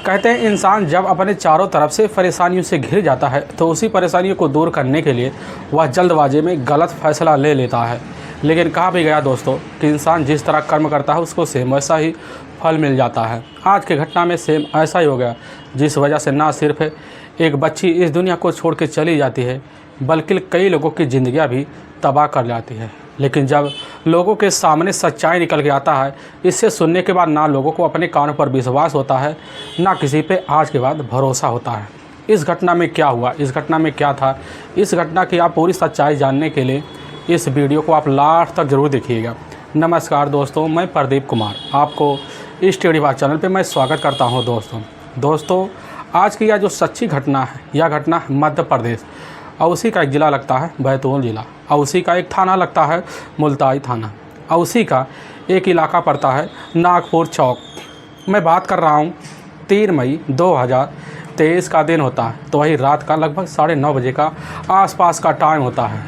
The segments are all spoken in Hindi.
कहते हैं इंसान जब अपने चारों तरफ से परेशानियों से घिर जाता है तो उसी परेशानियों को दूर करने के लिए वह जल्दबाजी में गलत फैसला ले लेता है। लेकिन कहा भी गया दोस्तों कि इंसान जिस तरह कर्म करता है उसको सेम वैसा ही फल मिल जाता है। आज की घटना में सेम ऐसा ही हो गया, जिस वजह से ना सिर्फ एक बच्ची इस दुनिया को छोड़ के चली जाती है बल्कि कई लोगों की ज़िंदगियाँ भी तबाह कर जाती है। लेकिन जब लोगों के सामने सच्चाई निकल के आता है, इससे सुनने के बाद ना लोगों को अपने कानों पर विश्वास होता है, ना किसी पे आज के बाद भरोसा होता है। इस घटना में क्या हुआ, इस घटना में क्या था, इस घटना की आप पूरी सच्चाई जानने के लिए इस वीडियो को आप लास्ट तक ज़रूर देखिएगा। नमस्कार दोस्तों, मैं प्रदीप कुमार आपको इस स्टडी बात चैनल पे मैं स्वागत करता हूँ। दोस्तों आज की यह जो सच्ची घटना है, यह घटना मध्य प्रदेश औसी का एक ज़िला लगता है बैतूल ज़िला, औसी का एक थाना लगता है मुल्ताई थाना, औसी का एक इलाका पड़ता है नागपुर चौक। मैं बात कर रहा हूँ 3 मई 2023 का दिन होता है, तो वही रात का लगभग 9:30 बजे का आसपास का टाइम होता है।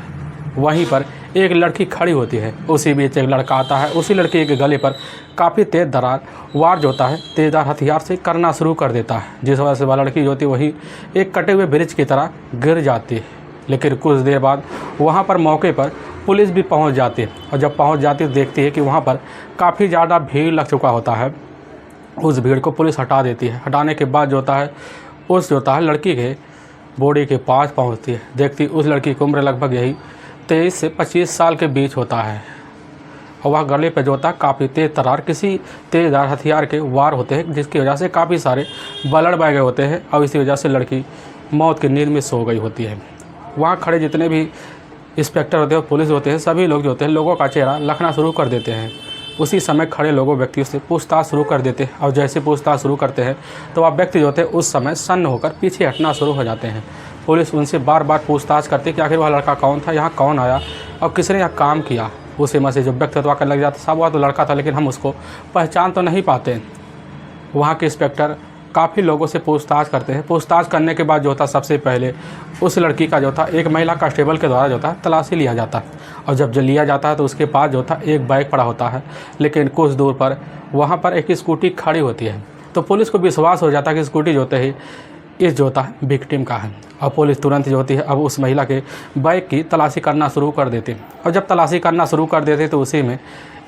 वहीं पर एक लड़की खड़ी होती है, उसी बीच एक लड़का आता है। उसी लड़के के गले पर काफ़ी तेज़ दरार वार जो होता है तेज़दार हथियार से करना शुरू कर देता है, जिस वजह से वह लड़की जो होती है वही एक कटे हुए ब्रिज की तरह गिर जाती है। लेकिन कुछ देर बाद वहाँ पर मौके पर पुलिस भी पहुँच जाती है, और जब पहुँच जाती है देखती है कि वहाँ पर काफ़ी ज़्यादा भीड़ लग चुका होता है। उस भीड़ को पुलिस हटा देती है। हटाने के बाद जो होता है लड़की के बॉडी के पास पहुँचती है। देखती उस लड़की की उम्र लगभग यही 23 से 25 साल के बीच होता है, और वह गले पे जो होता है काफ़ी तेज़ तरार किसी तेज़दार हथियार के वार होते हैं, जिसकी वजह से काफ़ी सारे ब्लड बह गए होते हैं, और इसी वजह से लड़की मौत की नींद में सो गई होती है। वहाँ खड़े जितने भी इंस्पेक्टर होते हैं, पुलिस होते हैं, सभी लोग जो होते हैं लोगों का चेहरा लखना शुरू कर देते हैं। उसी समय खड़े लोगों व्यक्तियों से पूछताछ शुरू कर देते हैं, और जैसे पूछताछ शुरू करते हैं तो वह व्यक्ति जो होते हैं उस समय सन्न होकर पीछे हटना शुरू हो जाते हैं। पुलिस उनसे बार बार पूछताछ करती है कि आखिर वह लड़का कौन था, यहाँ कौन आया और किसने यह काम किया। उस समय से जो व्यक्ति करने लग जाता साहब वह तो लड़का था, लेकिन हम उसको पहचान तो नहीं पाते। वहाँ के इंस्पेक्टर काफ़ी लोगों से पूछताछ करते हैं। पूछताछ करने के बाद जो था सबसे पहले उस लड़की का जो था एक महिला कांस्टेबल के द्वारा जो था तलाशी लिया जाता है, और जब लिया जाता है तो उसके पास जो था एक बाइक पड़ा होता है। लेकिन कुछ दूर पर वहाँ पर एक स्कूटी खड़ी होती है, तो पुलिस को विश्वास हो जाता है कि स्कूटी जो होते ही इस जो होता है विक्टिम का है, और पुलिस तुरंत जो होती है अब उस महिला के बाइक की तलाशी करना शुरू कर देती है। और जब तलाशी करना शुरू कर देते तो उसी में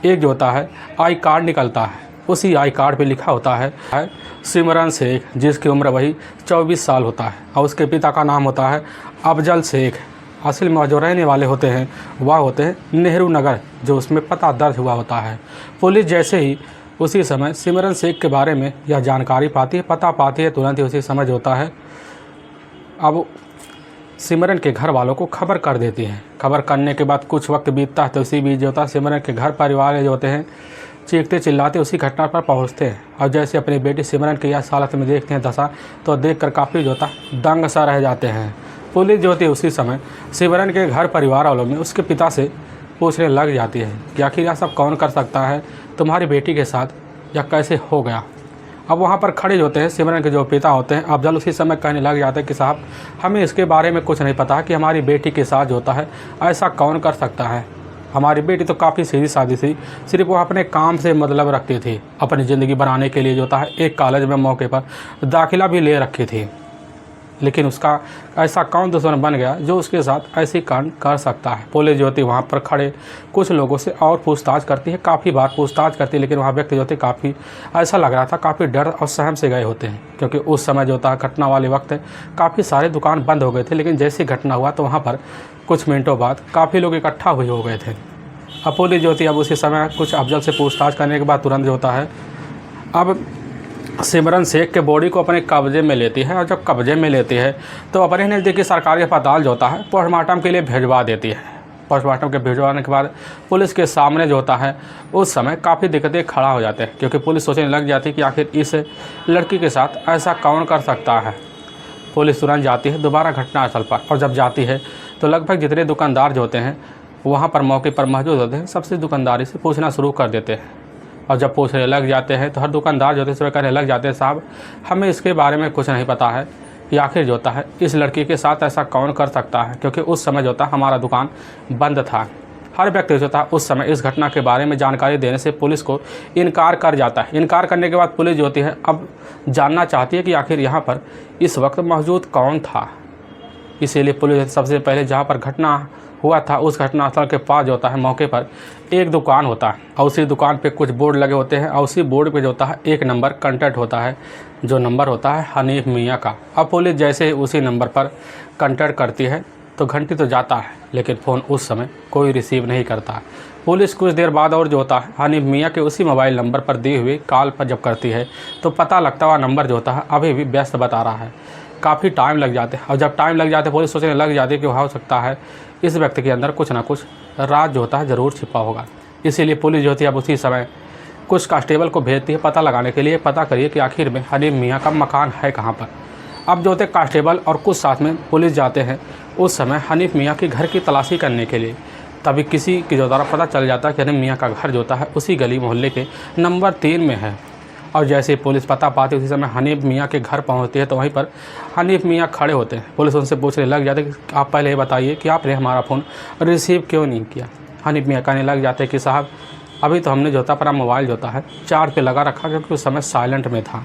एक जो होता है आई कार्ड निकलता है। उसी आई कार्ड पे लिखा होता है सिमरन शेख, जिसकी उम्र वही 24 साल होता है, और उसके पिता का नाम होता है अफजल शेख। असल में जो रहने वाले होते हैं वह होते हैं नेहरू नगर, जो उसमें पता दर्ज हुआ होता है। पुलिस जैसे ही उसी समय सिमरन शेख के बारे में यह जानकारी पाती है, पता पाती है, तुरंत ही उसी समय होता है अब सिमरन के घर वालों को खबर कर देती है। खबर करने के बाद कुछ वक्त बीतता है, तो उसी बीच जो होता है सिमरन के घर परिवार जो होते हैं चीखते चिल्लाते उसी घटना पर पहुंचते हैं, और जैसे अपनी बेटी सिमरन की इस हालत में देखते हैं दशा, तो देखकर काफ़ी जो होता है दंग सा रह जाते हैं। पुलिस जो होती है उसी समय सिमरन के घर परिवार वालों में उसके पिता से पूछने लग जाती है कि आखिर यह सब कौन कर सकता है तुम्हारी बेटी के साथ, या कैसे हो गया। अब वहाँ पर खड़े जो होते हैं सिमरन के जो पिता होते हैं अफजल उसी समय कहने लग जाते हैं कि साहब हमें इसके बारे में कुछ नहीं पता कि हमारी बेटी के साथ जो होता है ऐसा कौन कर सकता है। हमारी बेटी तो काफ़ी सीधी सादी सी, सिर्फ वो अपने काम से मतलब रखती थी, अपनी ज़िंदगी बनाने के लिए जो होता है एक कॉलेज में मौके पर दाखिला भी ले रखी थी। लेकिन उसका ऐसा कौन दुश्मन बन गया जो उसके साथ ऐसी कांड कर सकता है। पुलिस जो होती है वहाँ पर खड़े कुछ लोगों से और पूछताछ करती है, काफ़ी बार पूछताछ करती है, लेकिन वहाँ व्यक्ति जो होते काफ़ी ऐसा लग रहा था काफ़ी डर और सहम से गए होते हैं, क्योंकि उस समय जो होता है घटना वाले वक्त काफ़ी सारे दुकान बंद हो गए थे। लेकिन जैसी घटना हुआ तो वहाँ पर कुछ मिनटों बाद काफ़ी लोग इकट्ठा हुए हो गए थे। अब पुलिस जो होती है अब उसी समय कुछ अफजल से पूछताछ करने के बाद तुरंत जो होता है अब सिमरन शेख के बॉडी को अपने कब्जे में लेती है, और जब कब्जे में लेती है तो अपने नज़दीकी सरकारी अस्पताल जो होता है पोस्टमार्टम के लिए भिजवा देती है। पोस्टमार्टम के भिजवाने के बाद पुलिस के सामने जो होता है उस समय काफ़ी दिक्कतें खड़ा हो जाते हैं, क्योंकि पुलिस सोचने लग जाती है कि आखिर इस लड़की के साथ ऐसा कौन कर सकता है। पुलिस तुरंत जाती है दोबारा घटनास्थल पर, और जब जाती है तो लगभग जितने दुकानदार जो होते हैं वहाँ पर मौके पर मौजूद होते हैं सबसे दुकानदारी से पूछना शुरू कर देते हैं। और जब पूछने लग जाते हैं तो हर दुकानदार जो होते हैं कहने लग जाते हैं साहब हमें इसके बारे में कुछ नहीं पता है कि आखिर जो होता है इस लड़की के साथ ऐसा कौन कर सकता है, क्योंकि उस समय जो होता है हमारा दुकान बंद था, हर व्यक्ति जो था उस समय इस घटना के बारे में जानकारी देने से पुलिस को इनकार कर जाता है। इनकार करने के बाद पुलिस जो होती है अब जानना चाहती है कि आखिर यहाँ पर इस वक्त मौजूद कौन था। इसीलिए पुलिस सबसे पहले जहाँ पर घटना हुआ था उस घटनास्थल के पास जो होता है मौके पर एक दुकान होता है और उसी दुकान पे कुछ बोर्ड लगे होते हैं और उसी बोर्ड पे जो होता है एक नंबर कंटेक्ट होता है, जो नंबर होता है हनीफ मियाँ का। अब पुलिस जैसे ही उसी नंबर पर कंटेक्ट करती है तो घंटी तो जाता है लेकिन फ़ोन उस समय कोई रिसीव नहीं करता है। पुलिस कुछ देर बाद और जो होता है हनीफ मियाँ के उसी मोबाइल नंबर पर दी हुई कॉल पर जब करती है तो पता लगता हुआ नंबर जो होता है अभी भी व्यस्त बता रहा है। काफ़ी टाइम लग जाते हैं और जब टाइम लग जाते पुलिस सोचने लग जाती है कि हो सकता है इस व्यक्ति के अंदर कुछ ना कुछ राज जो होता है ज़रूर छिपा होगा। इसीलिए पुलिस जो होती है अब उसी समय कुछ कांस्टेबल को भेजती है पता लगाने के लिए, पता करिए कि आखिर में हनीफ मियाँ का मकान है कहाँ पर। अब जो होते कांस्टेबल और कुछ साथ में पुलिस जाते हैं उस समय हनीफ मियाँ के घर की तलाशी करने के लिए। तभी किसी की जो द्वारा पता चल जाता है कि हनीफ मियाँ का घर जो होता है उसी गली मोहल्ले के नंबर 3 में है। और जैसे पुलिस पता पाती उसी समय हनीफ मियाँ के घर पहुँचती है तो वहीं पर हनीफ मियाँ खड़े होते हैं। पुलिस उनसे पूछने लग जाती है कि आप पहले ये बताइए कि आपने हमारा फ़ोन रिसीव क्यों नहीं किया। हनीफ मियाँ कहने लग जाते हैं कि साहब अभी तो हमने जो होता अपना मोबाइल जो होता है चार्ज पे लगा रखा क्योंकि उस समय साइलेंट में था।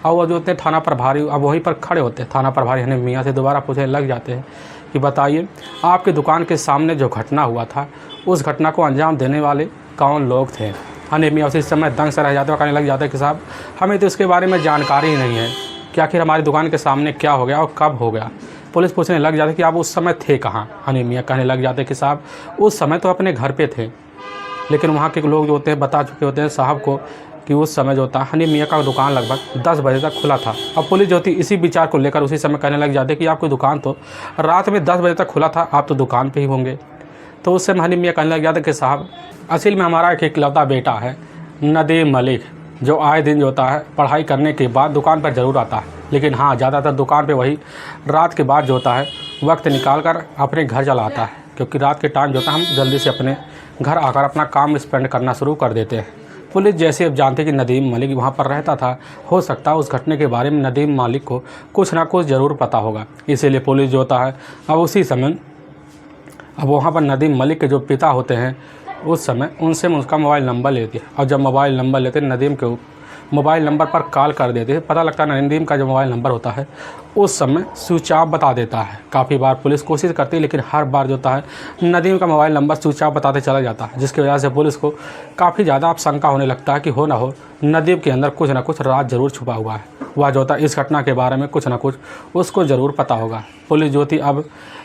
और वो जो होते थाना प्रभारी अब वहीं पर खड़े होते हैं। थाना प्रभारी हनीफ मियाँ से दोबारा पूछने लग जाते हैं कि बताइए आपकी दुकान के सामने जो घटना हुआ था उस घटना को अंजाम देने वाले कौन लोग थे। हनीफ मियाँ उसी समय दंग से रह जाते और कहने लग जाते हैं कि साहब हमें तो इसके बारे में जानकारी ही नहीं है कि आखिर हमारी दुकान के सामने क्या हो गया और कब हो गया। पुलिस पूछने लग जाती कि आप उस समय थे कहाँ। हनीफ मियाँ कहने लग जाते कि साहब उस समय तो अपने घर पे थे लेकिन वहाँ के लोग जो होते हैं बता चुके होते हैं साहब को कि उस समय जो होता है हनीफ मियाँ का दुकान लगभग 10 बजे तक खुला था। अब पुलिस जो होती इसी विचार को लेकर उसी समय कहने लग जाते कि आपकी दुकान तो रात में 10 बजे तक खुला था, आप तो दुकान पे ही होंगे। तो उस समय हनीफ मियाँ कहने लग जाते कि साहब असल में हमारा एक इकलौता बेटा है नदीम मलिक, जो आए दिन जो होता है पढ़ाई करने के बाद दुकान पर ज़रूर आता है, लेकिन हाँ ज़्यादातर दुकान पे वही रात के बाद जो होता है वक्त निकाल कर अपने घर चला आता है, क्योंकि रात के टाइम जो होता है हम जल्दी से अपने घर आकर अपना काम स्पेंड करना शुरू कर देते हैं। पुलिस जैसे अब जानते कि नदीम मलिक वहाँ पर रहता था, हो सकता है उस घटना के बारे में नदीम मलिक को कुछ ना कुछ ज़रूर पता होगा। इसीलिए पुलिस जो होता है अब उसी समय अब वहाँ पर नदीम मलिक के जो पिता होते हैं उस समय उनसे उसका मोबाइल नंबर लेती है और जब मोबाइल नंबर लेते नदीम के मोबाइल नंबर पर कॉल कर देते हैं। पता लगता है नदीम का जो मोबाइल नंबर होता है उस समय स्विच ऑफ बता देता है। काफ़ी बार पुलिस कोशिश करती है लेकिन हर बार जो होता है नदीम का मोबाइल नंबर स्विच ऑफ बताते चला जाता है, जिसकी वजह से पुलिस को काफ़ी ज़्यादा अब शंका होने लगता है कि हो ना हो नदीम के अंदर कुछ ना कुछ राज ज़रूर छुपा हुआ है। वह जो होता है इस घटना के बारे में कुछ ना कुछ उसको ज़रूर पता होगा। पुलिस जो थी अब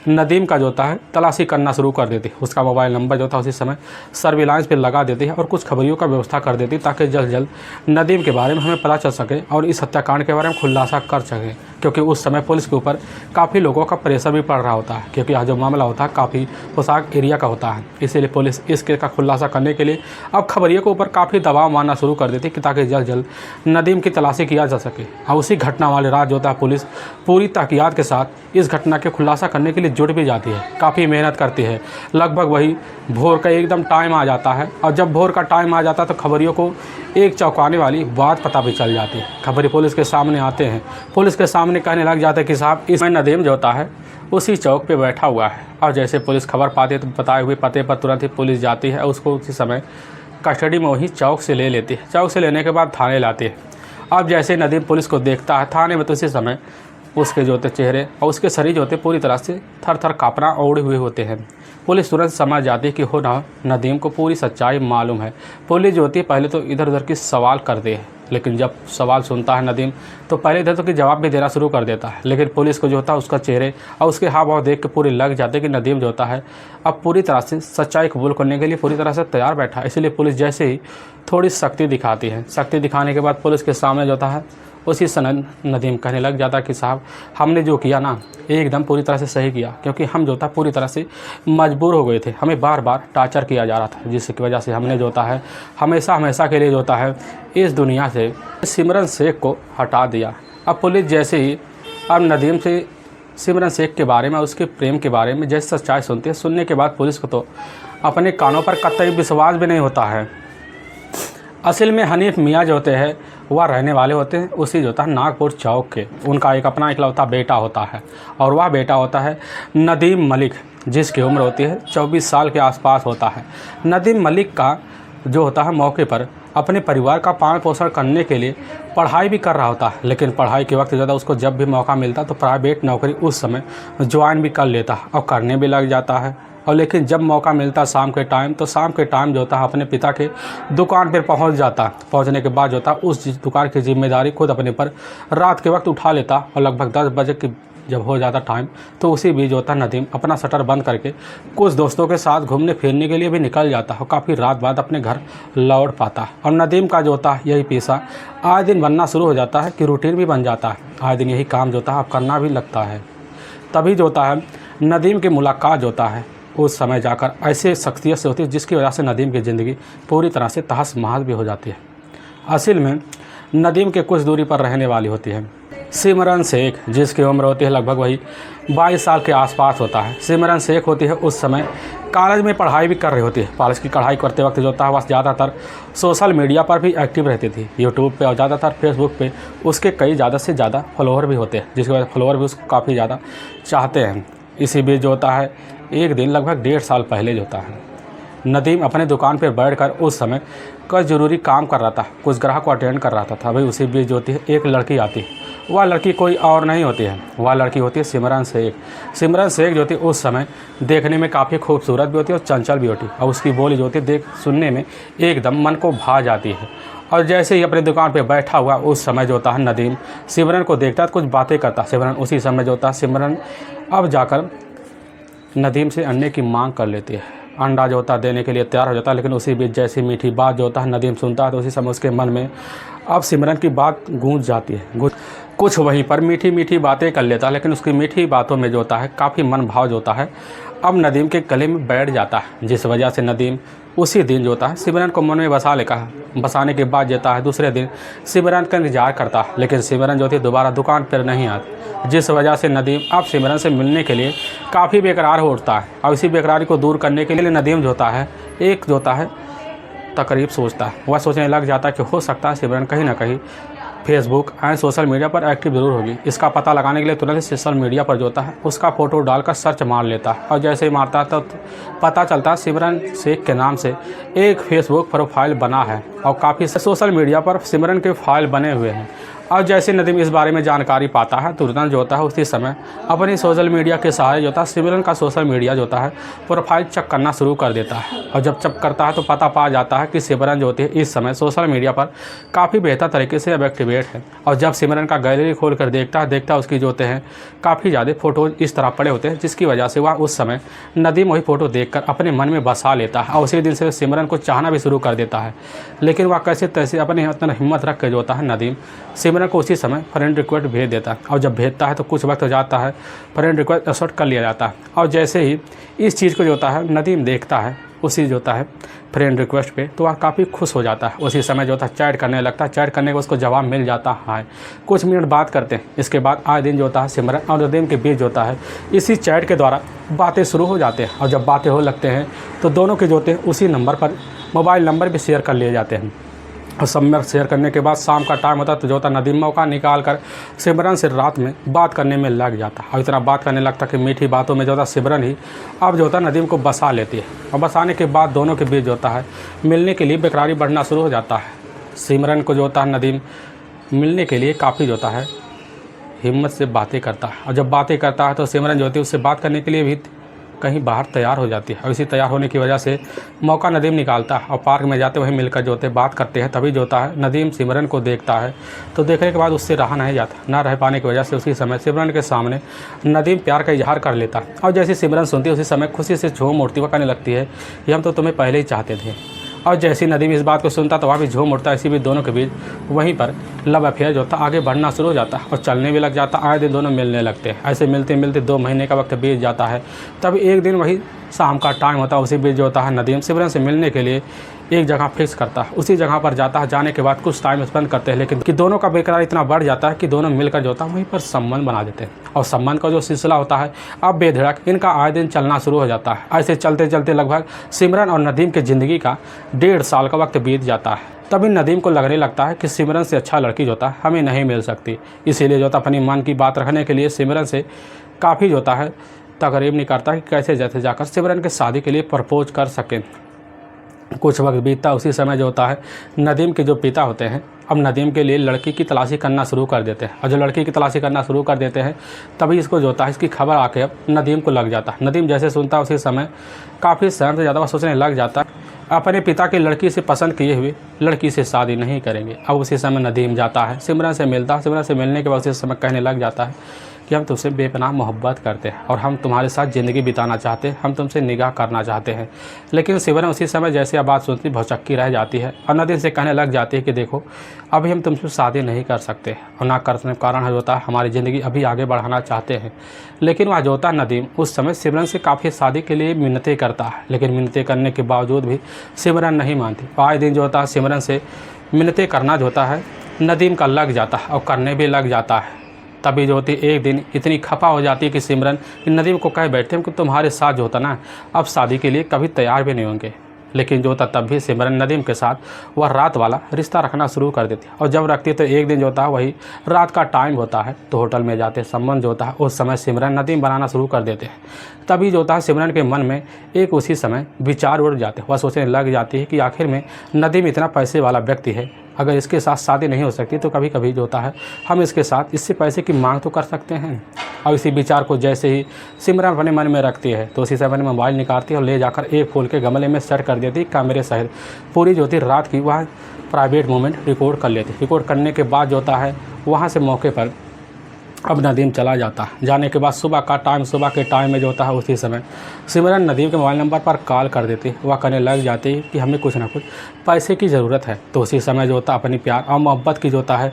नदीम का जो होता है तलाशी करना शुरू कर देती है। उसका मोबाइल नंबर जो था उसी समय सर्विलांस पे लगा देती है और कुछ खबरियों का व्यवस्था कर देती है ताकि जल्द जल्द नदीम के बारे में हमें पता चल सके और इस हत्याकांड के बारे में खुलासा कर सके, क्योंकि उस समय पुलिस के ऊपर काफ़ी लोगों का प्रेशर भी पड़ रहा होता है, क्योंकि यह जो मामला होता है काफ़ी पोशाक एरिया का होता है। इसीलिए पुलिस इस केस का खुलासा करने के लिए अब खबरियों के ऊपर काफ़ी दबाव मारना शुरू कर देती कि ताकि जल्द जल्द नदीम की तलाशी किया जा सके। और उसी घटना वाले रात जो होता है पुलिस पूरी तहकीकात के साथ इस घटना के खुलासा करने के लिए जुट भी जाती है, काफ़ी मेहनत करती है। लगभग वही भोर का एकदम टाइम आ जाता है और जब भोर का टाइम आ जाता है तो खबरियों को एक चौंकाने वाली बात पता भी चल जाती है। खबरी पुलिस के सामने आते हैं, पुलिस के सामने कहने लग जाते हैं कि साहब इसमें नदीम जो होता है उसी चौक पे बैठा हुआ है। और जैसे पुलिस खबर पाती है तो बताए हुए पते पर तुरंत ही पुलिस जाती है, उसको उसी समय कस्टडी में वहीं चौक से ले लेती है। चौक से लेने के बाद थाने लाती है। अब जैसे नदीम पुलिस को देखता है थाने में तो उसी समय उसके जो होते चेहरे और उसके शरीर जो होते पूरी तरह से थर थर काँपना ओढ़े हुए होते हैं। पुलिस तुरंत समझ जाती है कि हो ना नदीम को पूरी सच्चाई मालूम है। पुलिस जो होती है पहले तो इधर उधर की सवाल कर दे, लेकिन जब सवाल सुनता है नदीम तो पहले इधर तो कि जवाब भी देना शुरू कर देता है, लेकिन पुलिस को जो होता है उसका चेहरे और उसके हाव भाव देख के पूरे लग जाते कि नदीम जो होता है अब पूरी तरह से सच्चाई कबूल करने के लिए पूरी तरह से तैयार बैठा है। इसलिए पुलिस जैसे ही थोड़ी सख्ती दिखाती है, सख्ती दिखाने के बाद पुलिस के सामने जो होता है उसी समय नदीम कहने लग जाता कि साहब हमने जो किया ना एकदम पूरी तरह से सही किया, क्योंकि हम जो था पूरी तरह से मजबूर हो गए थे। हमें बार बार टार्चर किया जा रहा था, जिसकी वजह से हमने जो होता है हमेशा के लिए जो होता है इस दुनिया से सिमरन शेख को हटा दिया। अब पुलिस जैसे ही अब नदीम से सिमरन शेख के बारे में उसके प्रेम के बारे में जैसे सच्चाई सुनते हैं, सुनने के बाद पुलिस को तो अपने कानों पर कतई विश्वास भी नहीं होता है। असल में हनीफ मियाँ जो होते हैं वह रहने वाले होते हैं उसी जो होता है नागपुर चौक के। उनका एक अपना इकलौता बेटा होता है और वह बेटा होता है नदीम मलिक, जिसकी उम्र होती है 24 साल के आसपास होता है। नदीम मलिक का जो होता है मौके पर अपने परिवार का पालन पोषण करने के लिए पढ़ाई भी कर रहा होता है, लेकिन पढ़ाई के वक्त ज़्यादा उसको जब भी मौका मिलता तो प्राइवेट नौकरी उस समय ज्वाइन भी कर लेता और करने भी लग जाता है। और लेकिन जब मौका मिलता शाम के टाइम, तो शाम के टाइम जो होता है अपने पिता के दुकान पर पहुंच जाता। पहुंचने के बाद जो होता उस दुकान की जिम्मेदारी खुद अपने पर रात के वक्त उठा लेता और लगभग 10 बजे की जब हो जाता टाइम, तो उसी बीच होता नदीम अपना शटर बंद करके कुछ दोस्तों के साथ घूमने फिरने के लिए भी निकल जाता और काफ़ी रात बाद अपने घर लौट पाता। और नदीम का जो होता है यही पेशा आए दिन बनना शुरू हो जाता है कि रूटीन भी बन जाता है। आए दिन यही काम जो होता है अब करना भी लगता है। तभी जो होता है नदीम की मुलाकात जो होता है उस समय जाकर ऐसे शख्सियत से होती है जिसकी वजह से नदीम की ज़िंदगी पूरी तरह से तहस महस भी हो जाती है। असल में नदीम के कुछ दूरी पर रहने वाली होती है सिमरन शेख, जिसकी उम्र होती है लगभग वही 22 साल के आसपास होता है। सिमरन शेख होती है उस समय कॉलेज में पढ़ाई भी कर रही होती है। कॉलेज की पढ़ाई करते वक्त जो होता है वह ज़्यादातर सोशल मीडिया पर भी एक्टिव रहती थी, यूट्यूब पे और ज़्यादातर फेसबुक पे उसके कई ज़्यादा से ज़्यादा फॉलोअर भी होते हैं, जिसकी वजह से फॉलोअर भी उसको काफ़ी ज़्यादा चाहते हैं। इसी बीच जो होता है एक दिन लगभग 1.5 साल पहले जो होता है नदीम अपने दुकान पर बैठकर उस समय कुछ ज़रूरी काम कर रहा था, कुछ ग्राहक को अटेंड कर रहा था। भाई उसी बीच जो होती है एक लड़की आती है। वह लड़की कोई और नहीं होती है, वह लड़की होती है सिमरन शेख। सिमरन शेख जो होती है उस समय देखने में काफ़ी खूबसूरत भी होती है और चंचल भी होती है और उसकी बोली जो होती है देख सुनने में एकदम मन को भा जाती है। और जैसे ही अपने दुकान पे बैठा हुआ उस समय जो होता है नदीम सिमरन को देखता है, कुछ बातें करता है। सिमरन उसी समय जो होता है सिमरन अब जाकर नदीम से अंडे की मांग कर लेती है। अंडा जो होता है देने के लिए तैयार हो जाता है, लेकिन उसी बीच जैसी मीठी बात जो होता है नदीम सुनता है तो उसी समय उसके मन में अब सिमरन की बात गूंज जाती है। कुछ वहीं पर मीठी मीठी बातें कर लेता है, लेकिन उसकी मीठी बातों में जो होता है काफ़ी मन भाव जो होता है अब नदीम के गले में बैठ जाता है, जिस वजह से नदीम उसी दिन जो होता है सिमरन को मन में बसाने के बाद जाता है दूसरे दिन सिमरन का इंतजार करता है, लेकिन सिमरन जो होती है दोबारा दुकान पर नहीं आती, जिस वजह से नदीम अब सिमरन से मिलने के लिए काफ़ी बेकरार हो उठता है। और इसी बेकरारी को दूर करने के लिए नदीम जो होता है एक जो होता है तकरीब सोचता है। वह सोचने लग जाता है कि हो सकता है सिमरन कहीं ना कहीं फेसबुक एंड सोशल मीडिया पर एक्टिव ज़रूर होगी। इसका पता लगाने के लिए तुरंत सोशल मीडिया पर जो होता है उसका फ़ोटो डालकर सर्च मार लेता है और जैसे ही मारता है तो पता चलता है सिमरन शेख के नाम से एक फेसबुक प्रोफाइल बना है और काफ़ी सोशल मीडिया पर सिमरन के फाइल बने हुए हैं। और जैसे नदीम इस बारे में जानकारी पाता है तुरंत जो होता है उसी समय अपनी सोशल मीडिया के सहारे जो होता है सिमरन का सोशल मीडिया जो होता है प्रोफाइल चेक करना शुरू कर देता है। और जब चेक करता है तो पता पा जाता है कि सिमरन जो होती है इस समय सोशल मीडिया पर काफ़ी बेहतर तरीके से अब एक्टिवेट है। और जब सिमरन का गैलरी खोल कर देखता है उसकी जो होते हैं काफ़ी ज़्यादा फ़ोटोज़ इस तरह पड़े होते हैं, जिसकी वजह से वह उस समय नदीम वही फ़ोटो देखकर अपने मन में बसा लेता है और उसी दिन से सिमरन को चाहना भी शुरू कर देता है। लेकिन वह कैसे तैसे अपने हिम्मत रख के जो होता है नदीम सिमरन को उसी समय फ्रेंड रिक्वेस्ट भेज देता है। और जब भेजता है तो कुछ वक्त जाता है फ्रेंड रिक्वेस्ट एक्सेप्ट कर लिया जाता है। और जैसे ही इस चीज़ को जो होता है नदीम देखता है उसी जो होता है फ्रेंड रिक्वेस्ट पे तो वह काफ़ी खुश हो जाता है। उसी समय जो होता है चैट करने लगता है, चैट करने का उसको जवाब मिल जाता है। कुछ मिनट बात करते हैं, इसके बाद आए दिन जो होता है सिमरन और नदीम के बीच जो होता है इसी चैट के द्वारा बातें शुरू हो जाते हैं। और जब बातें हो लगते हैं तो दोनों के जो होते हैं उसी नंबर पर मोबाइल नंबर भी शेयर कर लिए जाते हैं। और सब में शेयर करने के बाद शाम का टाइम होता है तो जो होता है नदीम मौका निकाल कर सिमरन से रात में बात करने में लग जाता है। और इतना बात करने लगता कि मीठी बातों में जो होता है सिमरन ही अब जो होता है नदीम को बसा लेती है। और बसाने के बाद दोनों के बीच जो होता है मिलने के लिए बेकरारी बढ़ना शुरू हो जाता है। सिमरन को जो होता है नदीम मिलने के लिए काफ़ी जो होता है हिम्मत से बातें करता है। और जब बातें करता है तो सिमरन जो होती है उससे बात करने के लिए भी कहीं बाहर तैयार हो जाती है। और इसी तैयार होने की वजह से मौका नदीम निकालता है और पार्क में जाते वहीं मिलकर जो होते बात करते हैं। तभी जो होता है नदीम सिमरन को देखता है तो देखने के बाद उससे रहा नहीं जाता। ना रह पाने की वजह से उसी समय सिमरन के सामने नदीम प्यार का इजहार कर लेता है। और जैसे सिमरन सुनती है उसी समय खुशी से झूम उठती हुई कहने लगती है कि हम तो तुम्हें पहले ही चाहते थे। और जैसे नदीम इस बात को सुनता तो वहाँ भी झूम उठता है। इसी बीच दोनों के बीच वहीं पर लव अफेयर जो होता आगे बढ़ना शुरू हो जाता है और चलने भी लग जाता। आए दिन दोनों मिलने लगते हैं। ऐसे मिलते मिलते 2 महीने का वक्त बीत जाता है। तब एक दिन वही शाम का टाइम होता है, उसी बीच जो होता है नदीम सिमरन से मिलने के लिए एक जगह फिक्स करता है। उसी जगह पर जाता है। जाने के बाद कुछ टाइम स्पेंड करते हैं, लेकिन कि दोनों का बेकरार इतना बढ़ जाता है कि दोनों मिलकर जो होता है वहीं पर संबंध बना देते हैं। और संबंध का जो सिलसिला होता है अब बेधड़क इनका आए दिन चलना शुरू हो जाता है। ऐसे चलते चलते लगभग सिमरन और नदीम की ज़िंदगी का 1.5 साल का वक्त बीत जाता है। तभी नदीम को लगने लगता है कि सिमरन से अच्छा लड़की जो होता है हमें नहीं मिल सकती। इसीलिए जो होता है अपनी मन की बात रखने के लिए सिमरन से काफ़ी जो होता है तकरीब नहीं करता कि कैसे जैसे जाकर सिमरन के शादी के लिए प्रपोज कर सकें। कुछ वक्त बीतता, उसी समय जो होता है नदीम के जो पिता होते हैं अब नदीम के लिए लड़की की तलाशी करना शुरू कर देते हैं। और जो लड़की की तलाशी करना शुरू कर देते हैं तभी इसको जो होता है इसकी खबर आके अब नदीम को लग जाता है। नदीम जैसे सुनता है उसी समय काफ़ी सहम से ज़्यादा वह सोचने लग जाता है अपने पिता की लड़की से पसंद किए हुए लड़की से शादी नहीं करेंगे। अब उसी समय नदीम जाता है सिमरन से मिलता है। सिमरन से मिलने के बाद उसी समय कहने लग जाता है कि हम तुमसे बेपनाह मोहब्बत करते हैं और हम तुम्हारे साथ ज़िंदगी बिताना चाहते हैं, हम तुमसे निगाह करना चाहते हैं। लेकिन सिमरन उसी समय जैसे बात सुनती भौचक्की रह जाती है और नदीम से कहने लग जाती है कि देखो अभी हम तुमसे शादी नहीं कर सकते और ना करने का कारण होता है हमारी ज़िंदगी अभी आगे बढ़ाना चाहते हैं। लेकिन वह जो होता है नदीम उस समय सिमरन से काफ़ी शादी के लिए मिन्नतें करता है, लेकिन मिन्नतें करने के बावजूद भी सिमरन नहीं मानती। आए दिन जो होता है सिमरन से मिन्नतें करना जो होता है नदीम का लग जाता है और करने भी लग जाता है। तभी जो होती एक दिन इतनी खफा हो जाती है कि सिमरन नदीम को कह बैठते हैं कि तुम्हारे साथ जो होता ना अब शादी के लिए कभी तैयार भी नहीं होंगे। लेकिन जो होता तब भी सिमरन नदीम के साथ वह रात वाला रिश्ता रखना शुरू कर देती है। और जब रखती है तो एक दिन जो होता है वही रात का टाइम होता है तो होटल में जाते संबंध जो होता है उस समय सिमरन नदीम बनाना शुरू कर देते हैं। तभी जो होता है सिमरन के मन में एक उसी समय विचार उड़ जाते हैं। वह सोचने लग जाती है कि आखिर में नदीम इतना पैसे वाला व्यक्ति है, अगर इसके साथ शादी नहीं हो सकती तो कभी कभी जो होता है हम इसके साथ इससे पैसे की मांग तो कर सकते हैं। और इसी विचार को जैसे ही सिमरन अपने मन में रखती है तो उसी समय मोबाइल निकालती है और ले जाकर एक फूल के गमले में सेट कर देती कैमरे सहित पूरी जो होती रात की वह प्राइवेट मोमेंट रिकॉर्ड कर लेती। रिकॉर्ड करने के बाद जो होता है वहाँ से मौके पर अब नदीम चला जाता है। जाने के बाद सुबह के टाइम में जो होता है उसी समय सिमरन नदीम के मोबाइल नंबर पर कॉल कर देती है। वह कहने लग जाती है कि हमें कुछ ना कुछ पैसे की ज़रूरत है। तो उसी समय जो होता है अपनी प्यार और मोहब्बत की जो होता है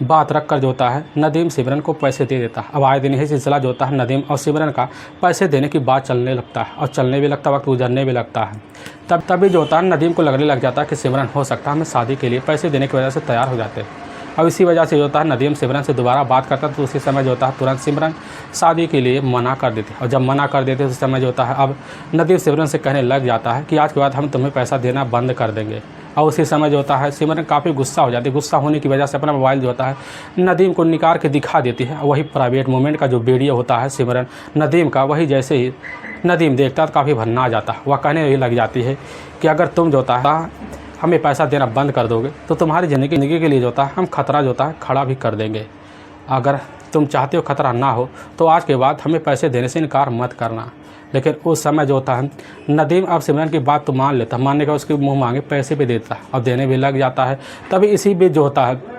बात रख कर जो होता है नदीम सिमरन को पैसे दे देता है। अब आए दिन यही सिलसिला जो होता है नदीम और सिमरन का पैसे देने की बात चलने लगता है और चलने भी लगता है, वक्त गुजरने भी लगता है। तभी जो होता है नदीम को लगने लग जाता है कि सिमरन हो सकता है हमें शादी के लिए पैसे देने की वजह से तैयार हो जाते हैं। अब इसी वजह से जो होता है नदीम सिमरन से दोबारा बात करता है तो उसी समय जो होता है तुरंत सिमरन शादी के लिए मना कर देती है। और जब मना कर देते उस समय जो होता है अब नदीम सिमरन से कहने लग जाता है कि आज के बाद हम तुम्हें पैसा देना बंद कर देंगे। और उसी समय जो होता है सिमरन काफ़ी गुस्सा हो जाती है। गुस्सा होने की वजह से अपना मोबाइल जो होता है नदीम को निकाल के दिखा देती है। वही प्राइवेट मोमेंट का जो वीडियो होता है सिमरन नदीम का, वही जैसे ही नदीम देखता तो काफ़ी भन्ना जाता है। वह कहने ही लग जाती है कि अगर तुम जो होता है हमें पैसा देना बंद कर दोगे तो तुम्हारी ज़िंदगी के लिए जो होता है हम खतरा जो होता है खड़ा भी कर देंगे। अगर तुम चाहते हो खतरा ना हो तो आज के बाद हमें पैसे देने से इनकार मत करना। लेकिन उस समय जो होता है नदीम अब सिमरन की बात तो मान लेता है, मानने का उसके मुंह मांगे पैसे भी देता है और देने भी लग जाता है। तभी इसी बीच जो होता है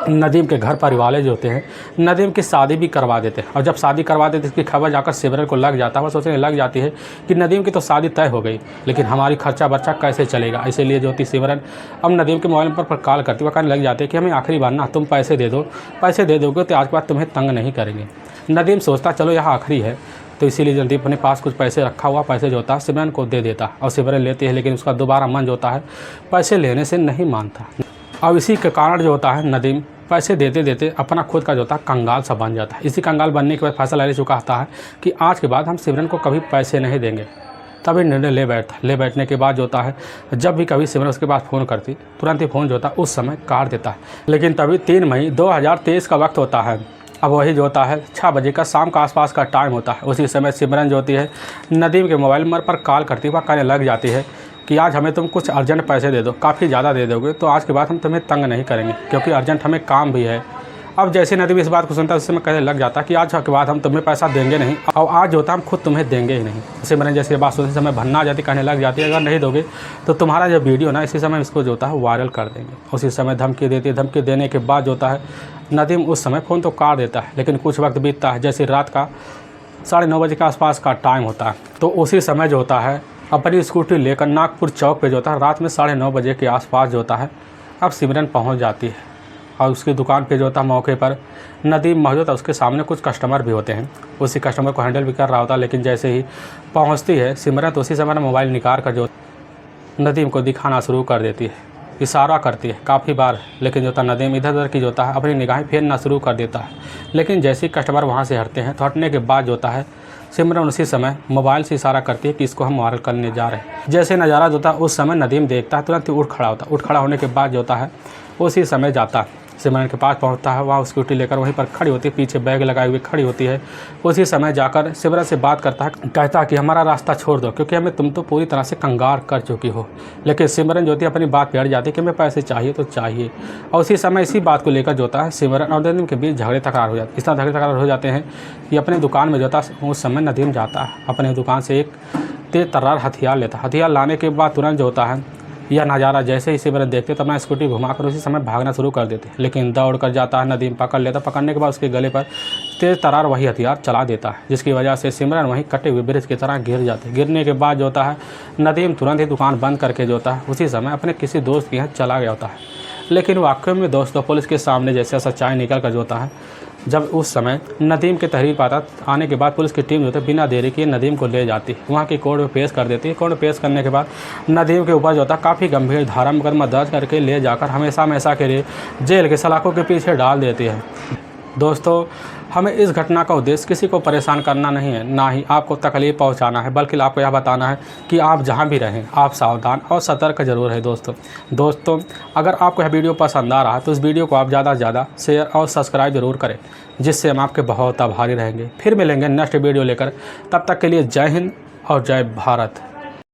नदीम के घर परिवार जो होते हैं नदीम की शादी भी करवा देते हैं। और जब शादी करवा देते इसकी खबर जाकर सिमरन को लग जाता है। वह सोचने लग जाती है कि नदीम की तो शादी तय हो गई, लेकिन हमारी खर्चा बर्चा कैसे चलेगा। इसीलिए जो होती सिमरन अब नदीम के मोबाइल पर कॉल करती है। वह कहने लग जाती है कि हमें आखिरी बार ना तुम पैसे दे दो, पैसे दे दोगे तो आज के बाद तुम्हें तंग नहीं करेंगे। नदीम सोचता चलो यह आखिरी है, तो इसीलिए जल्दी अपने पास कुछ पैसे रखा हुआ पैसे जो होता है सिमरन को दे देता और सिमरन लेती है। लेकिन उसका दोबारा मन जो होता है पैसे लेने से नहीं मानता। अब इसी के कारण जो होता है नदीम पैसे देते देते अपना खुद का जो होता है कंगाल सा बन जाता है। इसी कंगाल बनने के बाद फैसला ले चुका होता है कि आज के बाद हम सिमरन को कभी पैसे नहीं देंगे। तभी निर्णय ले बैठने के बाद जो होता है जब भी कभी सिमरन उसके पास फ़ोन करती तुरंत ही फ़ोन जो होता है उस समय काट देता है। लेकिन तभी 3 मई 2023 का वक्त होता है। अब वही जो होता है 6 बजे का शाम का आसपास का टाइम होता है। उसी समय सिमरन जो होती है नदीम के मोबाइल नंबर पर कॉल करती है। वह कहने लग जाती है कि आज हमें तुम कुछ अर्जेंट पैसे दे दो, काफ़ी ज़्यादा दे दोगे तो आज के बाद हम तुम्हें तंग नहीं करेंगे, क्योंकि अर्जेंट हमें काम भी है। अब जैसे नदीम इस बात को सुनता है उस समय कहने लग जाता है कि आज के बाद हम तुम्हें पैसा देंगे नहीं और आज जो होता है हम खुद तुम्हें देंगे ही नहीं। सिमरन जैसे बात सुनते समय भन्ना आ जाती, कहने लग जाती है अगर नहीं दोगे तो तुम्हारा जो वीडियो ना इसी समय इसको जो होता है वायरल कर देंगे। उसी समय धमकी देती है। धमकी देने के बाद जो होता है नदीम उस समय फ़ोन तो काट देता है। लेकिन कुछ वक्त बीतता है, जैसे रात का 9:30 बजे के आसपास का टाइम होता है तो उसी समय जो होता है अपनी स्कूटी लेकर नागपुर चौक पे जो होता है रात में 9:30 बजे के आसपास जो होता है अब सिमरन पहुंच जाती है। और उसकी दुकान पे जो होता है मौके पर नदीम मौजूद है। उसके सामने कुछ कस्टमर भी होते हैं, उसी कस्टमर को हैंडल भी कर रहा होता है। लेकिन जैसे ही पहुंचती है सिमरन तो उसी समय मोबाइल निकाल कर जो नदीम को दिखाना शुरू कर देती है, इशारा करती है काफ़ी बार। लेकिन जो होता है नदीम इधर उधर की जो होता है अपनी निगाहें फेरना शुरू कर देता है। लेकिन जैसे ही कस्टमर वहाँ से हटते हैं तो हटने के बाद जो होता है सिमरन उसी समय मोबाइल से इशारा करती है कि इसको हम वायरल करने जा रहे हैं। जैसे नज़ारा जो होता है उस समय नदीम देखता है, तुरंत ही उठ खड़ा होता है। उठ खड़ा होने के बाद जो होता है उसी समय जाता है सिमरन के पास पहुंचता है। वहाँ स्कूटी लेकर वहीं पर खड़ी होती है, पीछे बैग लगाए हुए खड़ी होती है। उसी समय जाकर सिमरन से बात करता है, कहता है कि हमारा रास्ता छोड़ दो क्योंकि हमें तुम तो पूरी तरह से कंगार कर चुकी हो। लेकिन सिमरन जो होती है अपनी बात पे अड़ जाती है कि हमें पैसे चाहिए तो चाहिए। और उसी समय इसी बात को लेकर जो होता है सिमरन और नदीम के बीच झगड़े तकरार हो जाते हैं। इस तरह झगड़े तकरार हो जाते हैं कि अपनी दुकान में जो होता है उस समय नदीम जाता है अपने दुकान से एक तेज तर्रार हथियार लेता है। हथियार लाने के बाद तुरंत जो होता है यह नज़ारा जैसे ही सिमरन देखते तो अपना स्कूटी घुमाकर उसी समय भागना शुरू कर देते, लेकिन दौड़ कर जाता है। नदीम पकड़ लेता, पकड़ने के बाद उसके गले पर तेज़ तरार वही हथियार चला देता है, जिसकी वजह से सिमरन वहीं कटे हुए ब्रिज की तरह गिर जाते। गिरने के बाद जो होता है नदीम तुरंत ही दुकान बंद करके जो होता है उसी समय अपने किसी दोस्त के यहाँ चला गया होता है। लेकिन वाकई में दोस्तों पुलिस के सामने जैसे सच्चाई निकल कर जो होता है, जब उस समय नदीम के तहरीर पाता आने के बाद पुलिस की टीम जो होती है बिना देरी किए नदीम को ले जाती है, वहाँ की कोर्ट में पेश कर देती है। कोर्ट में पेश करने के बाद नदीम के ऊपर जो होता है काफ़ी गंभीर धारा मुकदमा दर्ज करके ले जाकर हमेशा हमेशा के लिए जेल के सलाखों के पीछे डाल देती है। दोस्तों हमें इस घटना का उद्देश्य किसी को परेशान करना नहीं है, ना ही आपको तकलीफ पहुंचाना है, बल्कि आपको यह बताना है कि आप जहां भी रहें आप सावधान और सतर्क जरूर है। दोस्तों अगर आपको यह वीडियो पसंद आ रहा है तो इस वीडियो को आप ज़्यादा से ज़्यादा शेयर और सब्सक्राइब जरूर करें, जिससे हम आपके बहुत आभारी रहेंगे। फिर मिलेंगे नेक्स्ट वीडियो लेकर, तब तक के लिए जय हिंद और जय भारत।